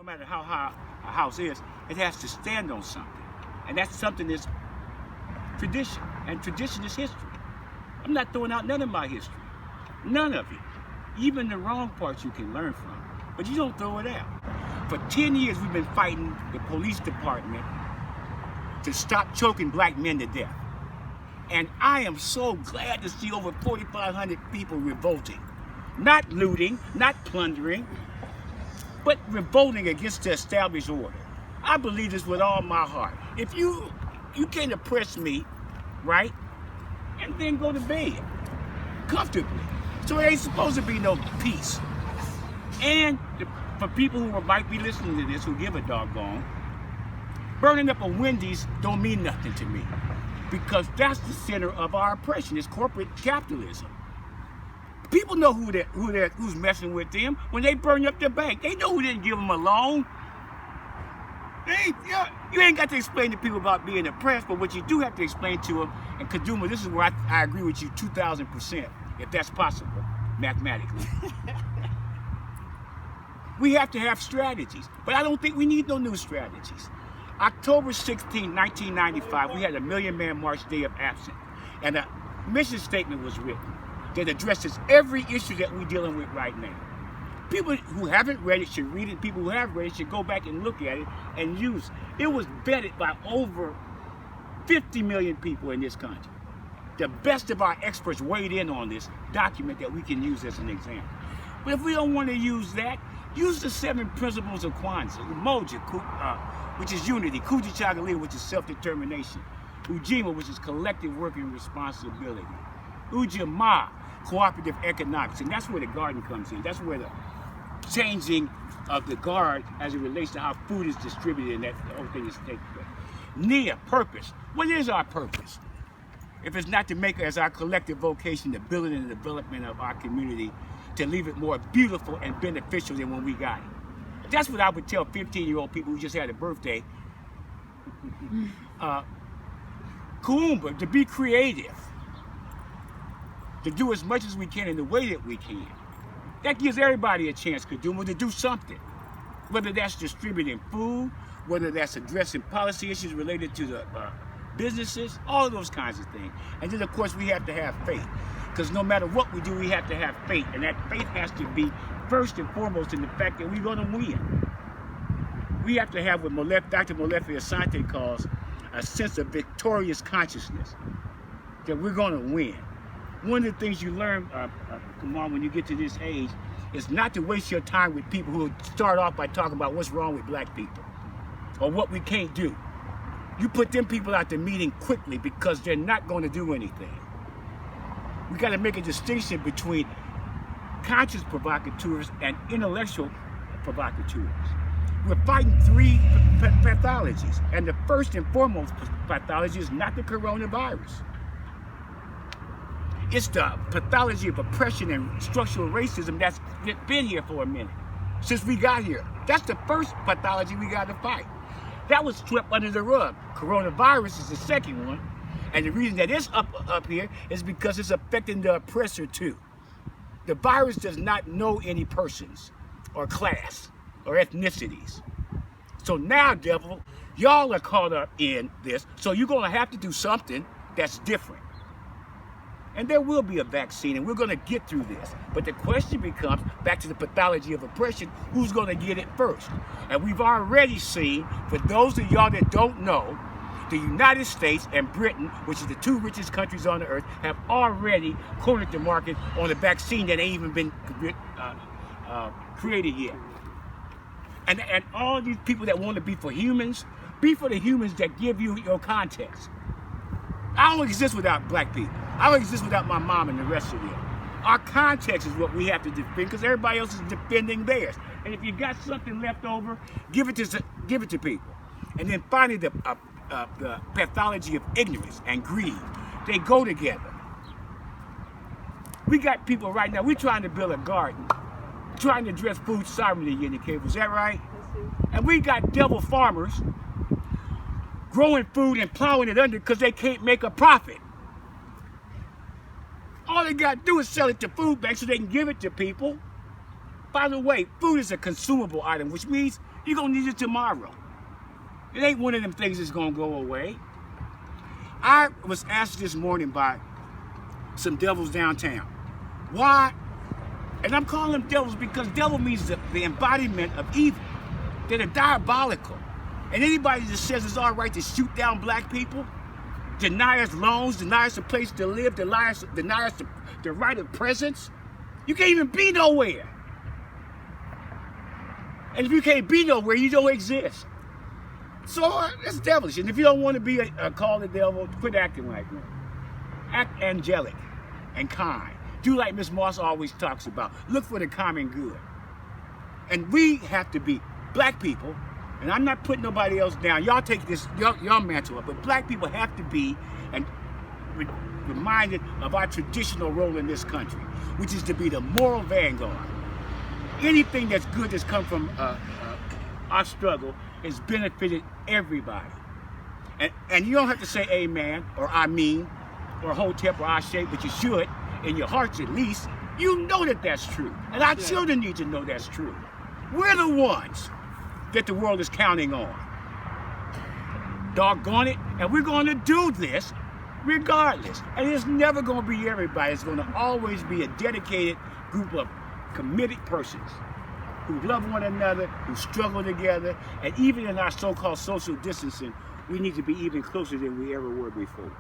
matter how high a house is, it has to stand on something. And that's something that's tradition. And tradition is history. I'm not throwing out none of my history. None of it. Even the wrong parts you can learn from. But you don't throw it out. For 10 years, we've been fighting the police department to stop choking black men to death. And I am so glad to see over 4,500 people revolting. Not looting, not plundering, but revolting against the established order. I believe this with all my heart. If you can't oppress me, right, and then go to bed comfortably. So there ain't supposed to be no peace. And for people who might be listening to this who give a doggone, burning up a Wendy's don't mean nothing to me, because that's the center of our oppression. It's corporate capitalism. People know who's messing with them when they burn up their bank. They know who didn't give them a loan. You ain't got to explain to people about being oppressed, but what you do have to explain to them, and Kaduma, this is where I agree with you 2,000%, if that's possible, mathematically. We have to have strategies, but I don't think we need no new strategies. October 16, 1995, we had a Million Man March Day of Absence, and a mission statement was written that addresses every issue that we're dealing with right now. People who haven't read it should read it. People who have read it should go back and look at it and use it. It was vetted by over 50 million people in this country. The best of our experts weighed in on this document that we can use as an example. But if we don't want to use that, use the 7 principles of Kwanzaa, Umoja, which is unity, Kujichagulia, which is self-determination, Ujima, which is collective working responsibility, Ujamaa, cooperative economics, and that's where the garden comes in. That's where the changing of the guard as it relates to how food is distributed and that the whole thing is taking place. Nia, purpose. What is our purpose? If it's not to make as our collective vocation the building and development of our community, to leave it more beautiful and beneficial than when we got it. That's what I would tell 15-year-old people who just had a birthday. Kuumba, to be creative, to do as much as we can in the way that we can. That gives everybody a chance, Kaduma, to do something. Whether that's distributing food, whether that's addressing policy issues related to the businesses, all of those kinds of things. And then, of course, we have to have faith. Because no matter what we do, we have to have faith. And that faith has to be first and foremost in the fact that we're going to win. We have to have what Dr. Molefi Asante calls a sense of victorious consciousness, that we're going to win. One of the things you learn, come on, when you get to this age, is not to waste your time with people who start off by talking about what's wrong with black people or what we can't do. You put them people out the meeting quickly because they're not going to do anything. We got to make a distinction between conscious provocateurs and intellectual provocateurs. We're fighting 3 pathologies, and the first and foremost pathology is not the coronavirus. It's the pathology of oppression and structural racism that's been here for a minute, since we got here. That's the first pathology we got to fight. That was swept under the rug. Coronavirus is the second one, and the reason that it's up here is because it's affecting the oppressor too. The virus does not know any persons or class or ethnicities. So now, devil, y'all are caught up in this, so you're gonna have to do something that's different. And there will be a vaccine, and we're going to get through this. But the question becomes, back to the pathology of oppression, who's going to get it first? And we've already seen, for those of y'all that don't know, the United States and Britain, which is the 2 richest countries on the earth, have already cornered the market on a vaccine that ain't even been created yet. And all these people that want to be for humans, be for the humans that give you your context. I don't exist without black people. I don't exist without my mom and the rest of them. Our context is what we have to defend, because everybody else is defending theirs. And if you got something left over, give it to people. And then finally, the pathology of ignorance and greed. They go together. We got people right now, we're trying to build a garden, trying to address food sovereignty in the cave. Is that right? And we got devil farmers growing food and plowing it under because they can't make a profit. All they got to do is sell it to food banks so they can give it to people. By the way, food is a consumable item, which means You're going to need it tomorrow. It ain't one of them things that's going to go away. I was asked this morning by some devils downtown. Why? And I'm calling them devils because devil means the embodiment of evil. They're diabolical. And anybody that says it's all right to shoot down black people, deny us loans, deny us a place to live, deny us the right of presence, you can't even be nowhere. And if you can't be nowhere, you don't exist. So it's devilish. And if you don't want to be called a devil, quit acting like one. Act angelic and kind. Do like Miss Moss always talks about. Look for the common good. And we have to be black people, and I'm not putting nobody else down. Y'all take this, y'all mantle up, but black people have to be reminded of our traditional role in this country, which is to be the moral vanguard. Anything that's good that's come from our struggle has benefited everybody. And you don't have to say amen, or I mean, or hotep, or I say, but you should, in your hearts at least. You know that that's true. And our children need to know that's true. We're the ones that the world is counting on. Doggone it. And we're going to do this regardless. And it's never going to be everybody. It's going to always be a dedicated group of committed persons who love one another, who struggle together, and even in our so-called social distancing, we need to be even closer than we ever were before.